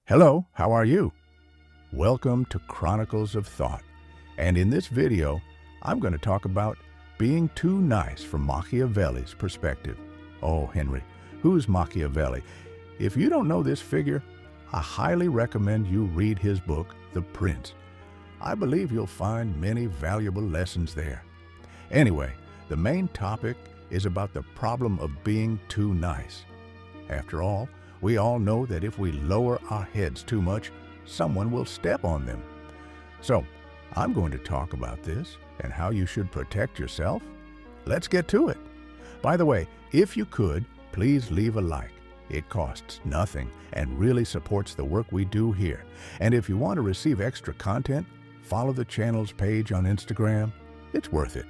Hello, how are you? Welcome to Chronicles of Thought. And in this video, I'm going to talk about being too nice from Machiavelli's perspective. Oh, Henry, who's Machiavelli? If you don't know this figure, I highly recommend you read his book, The Prince. I believe you'll find many valuable lessons there. Anyway, the main topic is about the problem of being too nice. After all, we all know that if we lower our heads too much, someone will step on them. So, I'm going to talk about this and how you should protect yourself. Let's get to it. By the way, if you could, please leave a like. It costs nothing and really supports the work we do here. And if you want to receive extra content, follow the channel's page on Instagram. It's worth it.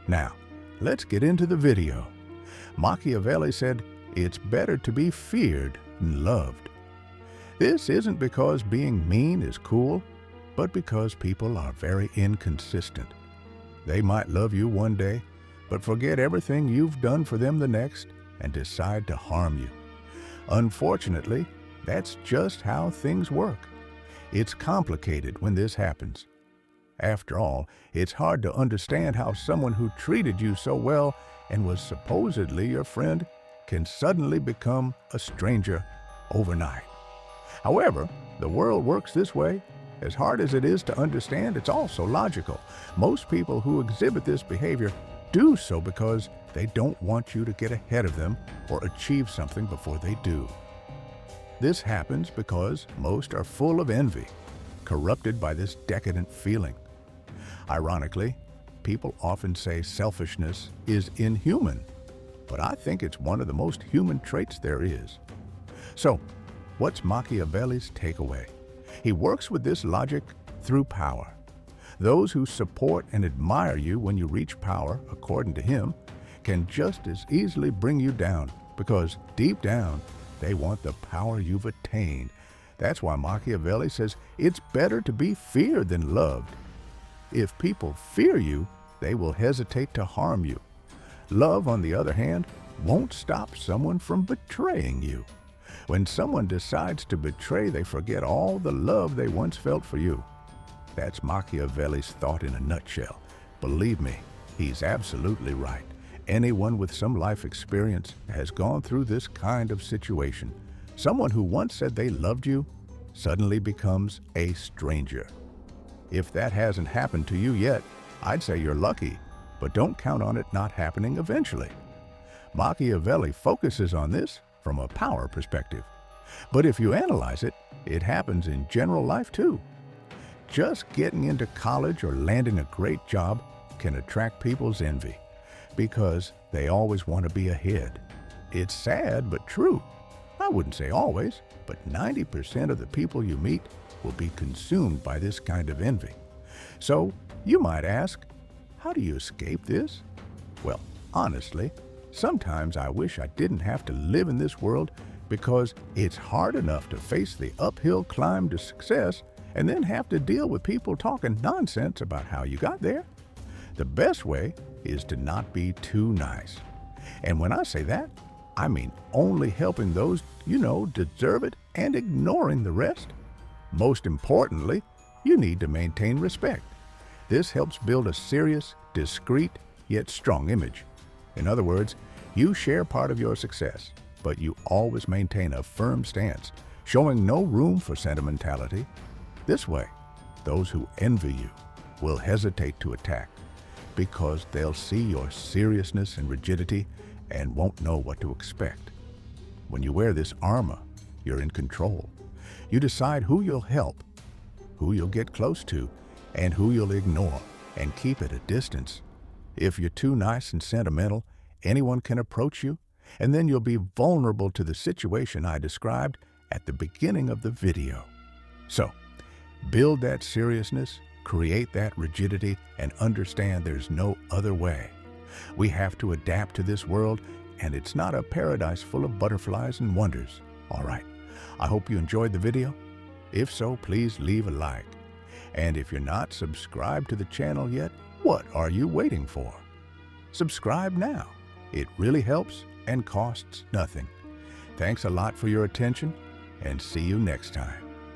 Now, let's get into the video. Machiavelli said, "It's better to be feared than loved." This isn't because being mean is cool, but because people are very inconsistent. They might love you one day, but forget everything you've done for them the next and decide to harm you. Unfortunately, that's just how things work. It's complicated when this happens. After all, it's hard to understand how someone who treated you so well and was supposedly your friend can suddenly become a stranger overnight. However, the world works this way. As hard as it is to understand, it's also logical. Most people who exhibit this behavior do so because they don't want you to get ahead of them or achieve something before they do. This happens because most are full of envy, corrupted by this decadent feeling. Ironically, people often say selfishness is inhuman, but I think it's one of the most human traits there is. So, what's Machiavelli's takeaway? He works with this logic through power. Those who support and admire you when you reach power, according to him, can just as easily bring you down because deep down, they want the power you've attained. That's why Machiavelli says it's better to be feared than loved. If people fear you, they will hesitate to harm you. Love, on the other hand, won't stop someone from betraying you. When someone decides to betray, they forget all the love they once felt for you. That's Machiavelli's thought in a nutshell. Believe me, he's absolutely right. Anyone with some life experience has gone through this kind of situation. Someone who once said they loved you suddenly becomes a stranger. If that hasn't happened to you yet, I'd say you're lucky, but don't count on it not happening eventually. Machiavelli focuses on this from a power perspective. But if you analyze it, it happens in general life too. Just getting into college or landing a great job can attract people's envy because they always want to be ahead. It's sad but true. I wouldn't say always, but 90% of the people you meet will be consumed by this kind of envy. So you might ask, how do you escape this? Well, honestly, sometimes I wish I didn't have to live in this world because it's hard enough to face the uphill climb to success and then have to deal with people talking nonsense about how you got there. The best way is to not be too nice. And when I say that, I mean only helping those you know deserve it and ignoring the rest. Most importantly, you need to maintain respect. This helps build a serious, discreet, yet strong image. In other words, you share part of your success, but you always maintain a firm stance, showing no room for sentimentality. This way, those who envy you will hesitate to attack because they'll see your seriousness and rigidity and won't know what to expect. When you wear this armor, you're in control. You decide who you'll help, who you'll get close to, and who you'll ignore and keep at a distance. If you're too nice and sentimental, anyone can approach you, and then you'll be vulnerable to the situation I described at the beginning of the video. So, build that seriousness, create that rigidity, and understand there's no other way. We have to adapt to this world, and it's not a paradise full of butterflies and wonders. All right, I hope you enjoyed the video. If so, please leave a like. And if you're not subscribed to the channel yet, what are you waiting for? Subscribe now. It really helps and costs nothing. Thanks a lot for your attention. and see you next time.